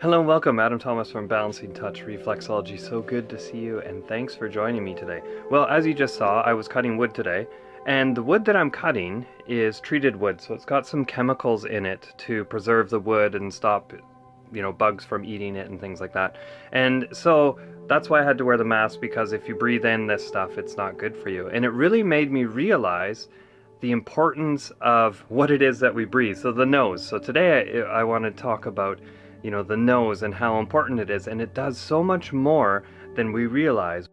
Hello and welcome, Adam Thomas from Balancing Touch Reflexology. So good to see you and thanks for joining me today. Well, as you just saw, I was cutting wood today, and the wood that I'm cutting is treated wood, so it's got some chemicals in it to preserve the wood and stop, bugs from eating it and things like that. And so that's why I had to wear the mask, because if you breathe in this stuff, it's not good for you. And it really made me realize the importance of what it is that we breathe. So the nose. So today I want to talk about the nose and how important it is, and it does so much more than we realize.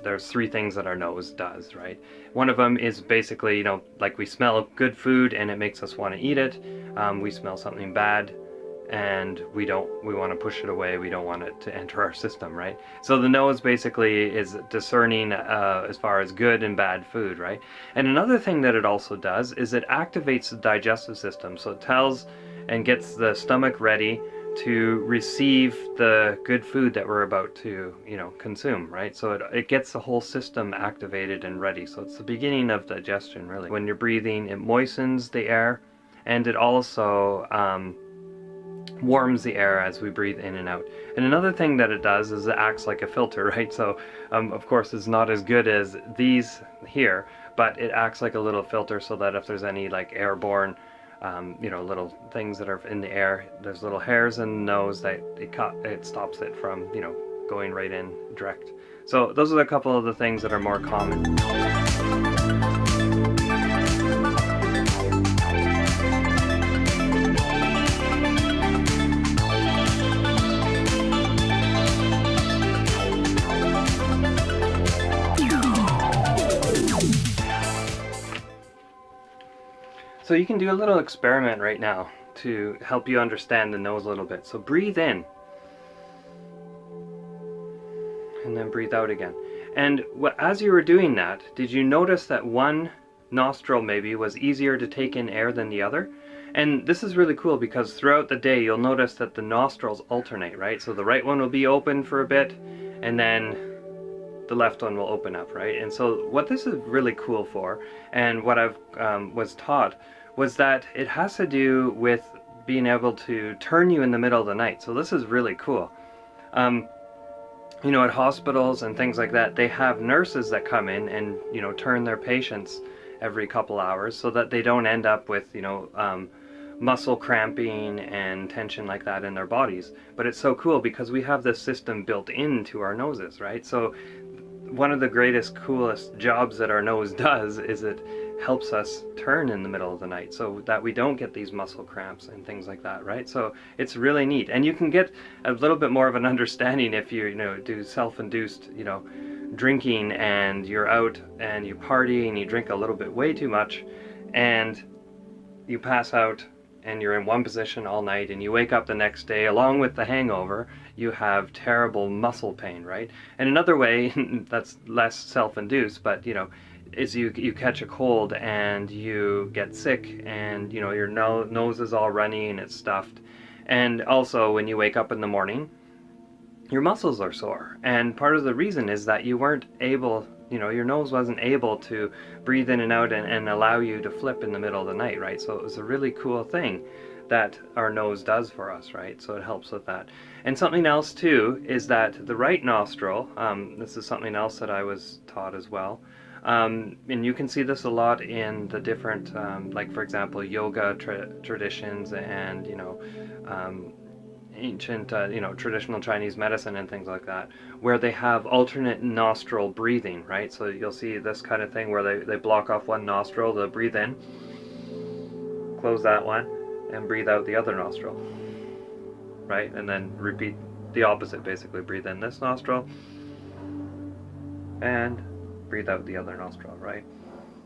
There's three things that our nose does, right? One of them is basically, like we smell good food and it makes us want to eat it. We smell something bad and we want to push it away. We don't want it to enter our system, right? So the nose basically is discerning as far as good and bad food, right? And another thing that it also does is it activates the digestive system. So it tells and gets the stomach ready to receive the good food that we're about to consume, right? So it gets the whole system activated and ready. So it's the beginning of digestion, really. When you're breathing, it moistens the air, and it also warms the air as we breathe in and out. And another thing that it does is it acts like a filter, right? So of course it's not as good as these here, but it acts like a little filter, so that if there's any like airborne little things that are in the air, there's little hairs in the nose that it stops it from, going right in direct. So those are a couple of the things that are more common. So you can do a little experiment right now to help you understand the nose a little bit. So breathe in and then breathe out again. And as you were doing that, did you notice that one nostril maybe was easier to take in air than the other? And this is really cool because throughout the day you'll notice that the nostrils alternate, right? So the right one will be open for a bit and then the left one will open up, right? And so what this is really cool for, and what I've was taught, was that it has to do with being able to turn you in the middle of the night. So this is really cool. At hospitals and things like that, they have nurses that come in and turn their patients every couple hours so that they don't end up with muscle cramping and tension like that in their bodies. But it's so cool because we have this system built into our noses, right? So one of the greatest, coolest jobs that our nose does is it helps us turn in the middle of the night so that we don't get these muscle cramps and things like that, right? So it's really neat. And you can get a little bit more of an understanding if you do self-induced drinking, and you're out and you party and you drink a little bit way too much and you pass out and you're in one position all night and you wake up the next day along with the hangover, you have terrible muscle pain, right? And another way that's less self-induced, but is you catch a cold and you get sick and your nose is all runny and it's stuffed. And also when you wake up in the morning, your muscles are sore, and part of the reason is that you weren't able, your nose wasn't able to breathe in and out and allow you to flip in the middle of the night, right? So it was a really cool thing that our nose does for us, right? So it helps with that. And something else too is that the right nostril, this is something else that I was taught as well, and you can see this a lot in the different, like for example, yoga traditions and ancient, traditional Chinese medicine and things like that, where they have alternate nostril breathing, right? So you'll see this kind of thing where they block off one nostril, they'll breathe in, close that one, and breathe out the other nostril, right? And then repeat the opposite, basically. Breathe in this nostril and breathe out the other nostril, right?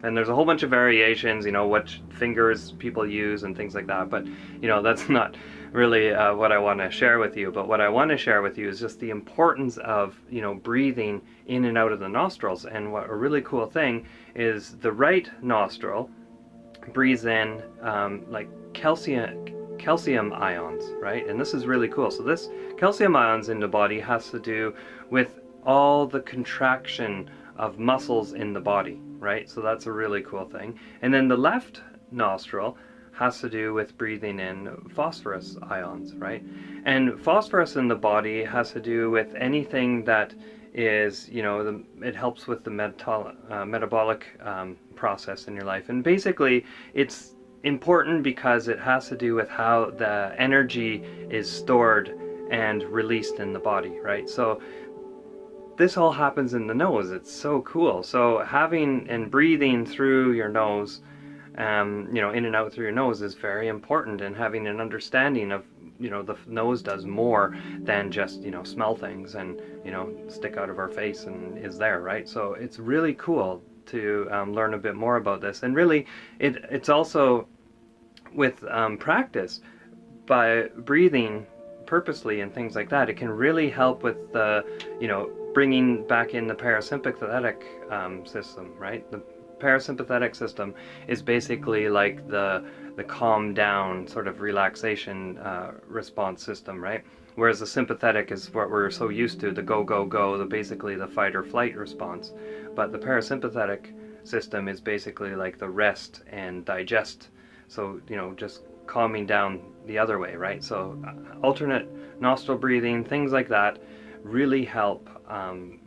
And there's a whole bunch of variations, which fingers people use and things like that, but that's not really what I want to share with you. But what I want to share with you is just the importance of, you know, breathing in and out of the nostrils. And what a really cool thing is the right nostril breathes in like calcium ions, right? And this is really cool. So this calcium ions in the body has to do with all the contraction of muscles in the body, right? So that's a really cool thing. And then the left nostril has to do with breathing in phosphorus ions, right? And phosphorus in the body has to do with anything that is, you know, it helps with the metabolic process in your life. And basically it's important because it has to do with how the energy is stored and released in the body, right? So this all happens in the nose. It's so cool. So having and breathing through your nose, you know, in and out through your nose is very important, and having an understanding of, you know, the nose does more than just, you know, smell things and, you know, stick out of our face and is there, right? So it's really cool to learn a bit more about this. And really it's also with practice, by breathing purposely and things like that, it can really help with the, you know, bringing back in the parasympathetic system, right? The parasympathetic system is basically like the calm down sort of relaxation response system, right? Whereas the sympathetic is what we're so used to, the go, go, go, basically the fight or flight response. But the parasympathetic system is basically like the rest and digest. So, you know, just calming down the other way, right? So alternate nostril breathing, things like that really help,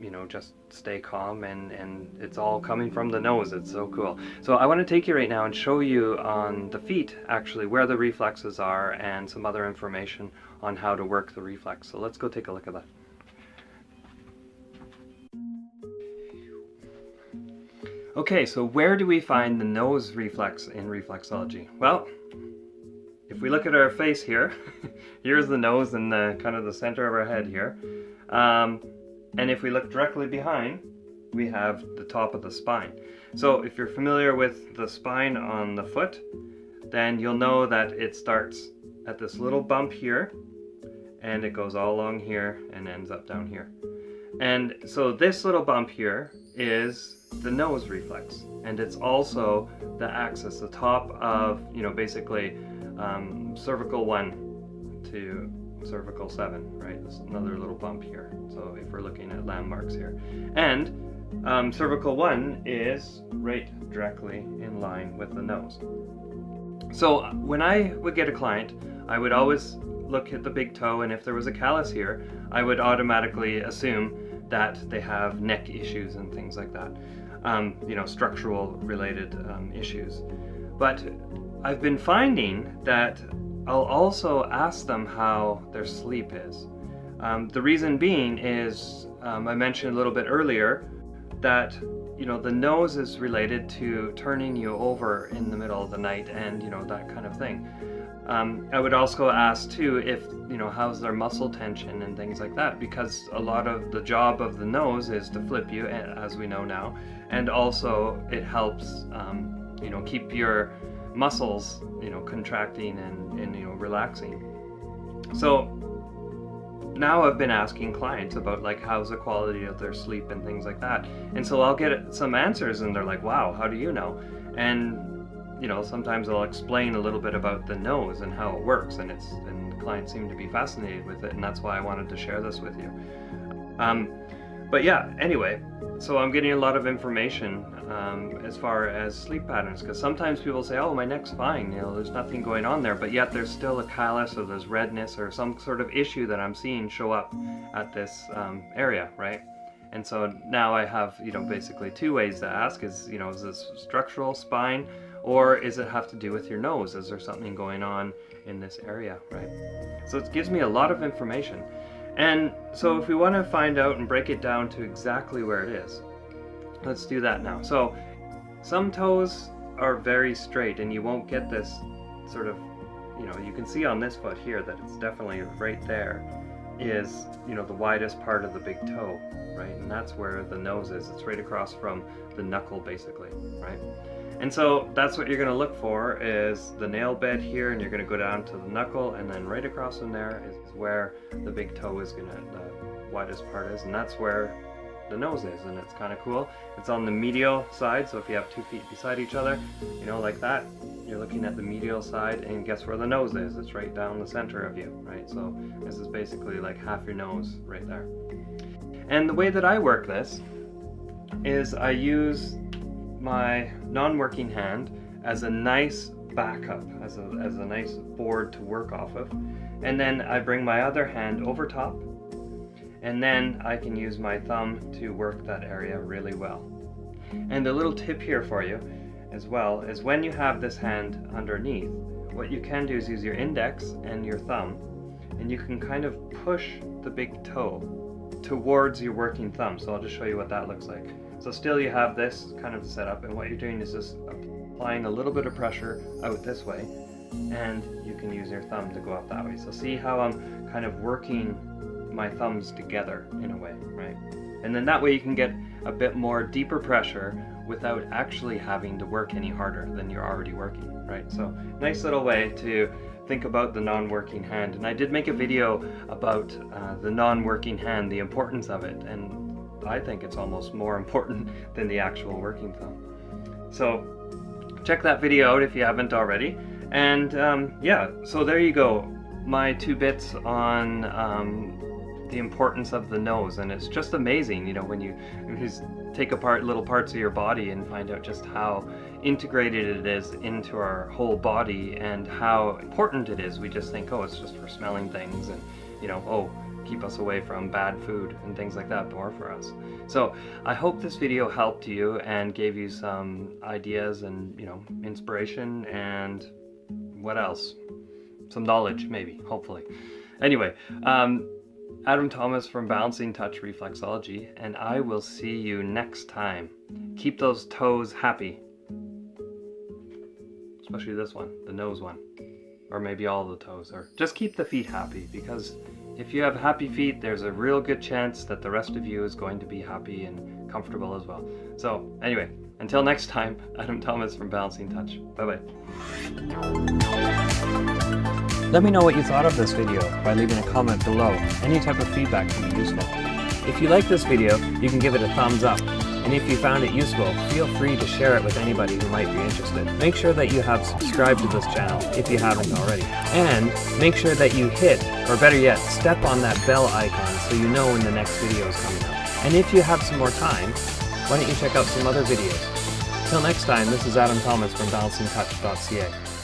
you know, just stay calm, and it's all coming from the nose. It's so cool. So I want to take you right now and show you on the feet actually where the reflexes are and some other information on how to work the reflex. So let's go take a look at that. Okay, so where do we find the nose reflex in reflexology? Well, if we look at our face here, here's the nose in the kind of the center of our head here. And if we look directly behind, we have the top of the spine. So if you're familiar with the spine on the foot, then you'll know that it starts at this little bump here, and it goes all along here and ends up down here. And so this little bump here is the nose reflex, and it's also the axis, the top of, you know, basically cervical 1 to cervical 7, right? There's another little bump here. So if we're looking at landmarks here, and cervical 1 is right directly in line with the nose. So when I would get a client, I would always look at the big toe, and if there was a callus here, I would automatically assume that they have neck issues and things like that, you know, structural related issues. But I've been finding that I'll also ask them how their sleep is. The reason being is, I mentioned a little bit earlier that, you know, the nose is related to turning you over in the middle of the night and, you know, that kind of thing. I would also ask too if, you know, how's their muscle tension and things like that, because a lot of the job of the nose is to flip you, as we know now, and also it helps, you know, keep your muscles, you know, contracting and you know, relaxing. So now I've been asking clients about like how's the quality of their sleep and things like that, and so I'll get some answers and they're like, wow, how do you know? And you know, sometimes I'll explain a little bit about the nose and how it works, and clients seem to be fascinated with it, and that's why I wanted to share this with you. But yeah, anyway, so I'm getting a lot of information as far as sleep patterns, because sometimes people say, oh, my neck's fine, you know, there's nothing going on there, but yet there's still a callus or there's redness or some sort of issue that I'm seeing show up at this area, right? And so now I have, you know, basically two ways to ask is, you know, is this structural, spine, or is it have to do with your nose? Is there something going on in this area, right? So it gives me a lot of information. And so if we want to find out and break it down to exactly where it is, let's do that now. So some toes are very straight and you won't get this sort of, you know, you can see on this foot here that it's definitely right there is, you know, the widest part of the big toe, right? And that's where the nose is. It's right across from the knuckle basically, right? And so that's what you're going to look for, is the nail bed here, and you're going to go down to the knuckle, and then right across from there is where the big toe is going to, the widest part is, and that's where the nose is. And it's kind of cool. It's on the medial side, so if you have 2 feet beside each other, you know, like that, you're looking at the medial side, and guess where the nose is? It's right down the center of you, right? So this is basically like half your nose right there. And the way that I work this is I use my non-working hand as a nice backup, as a nice board to work off of, and then I bring my other hand over top, and then I can use my thumb to work that area really well. And the little tip here for you as well is, when you have this hand underneath, what you can do is use your index and your thumb, and you can kind of push the big toe towards your working thumb. So I'll just show you what that looks like. So still you have this kind of set up, and what you're doing is just applying a little bit of pressure out this way, and you can use your thumb to go up that way. So see how I'm kind of working my thumbs together in a way, right? And then that way you can get a bit more deeper pressure without actually having to work any harder than you're already working, right? So nice little way to think about the non-working hand. And I did make a video about the non-working hand, the importance of it, and I think it's almost more important than the actual working thumb. So check that video out if you haven't already. And yeah, so there you go, my 2 bits on the importance of the nose. And it's just amazing, you know, when you just take apart little parts of your body and find out just how integrated it is into our whole body, and how important it is. We just think, oh, it's just for smelling things, and, you know, oh, keep us away from bad food and things like that, more for us. So I hope this video helped you and gave you some ideas and, you know, inspiration, and what else? Some knowledge, maybe, hopefully. Anyway, Adam Thomas from Balancing Touch Reflexology, and I will see you next time. Keep those toes happy. Especially this one, the nose one. Or maybe all the toes. Or just keep the feet happy, because if you have happy feet, there's a real good chance that the rest of you is going to be happy and comfortable as well. So anyway, until next time, Adam Thomas from Balancing Touch. Bye-bye. Let me know what you thought of this video by leaving a comment below. Any type of feedback can be useful. If you like this video, you can give it a thumbs up. And if you found it useful, feel free to share it with anybody who might be interested. Make sure that you have subscribed to this channel if you haven't already. And make sure that you hit, or better yet, step on that bell icon so you know when the next video is coming up. And if you have some more time, why don't you check out some other videos. Till next time, this is Adam Thomas from balancingtouch.ca.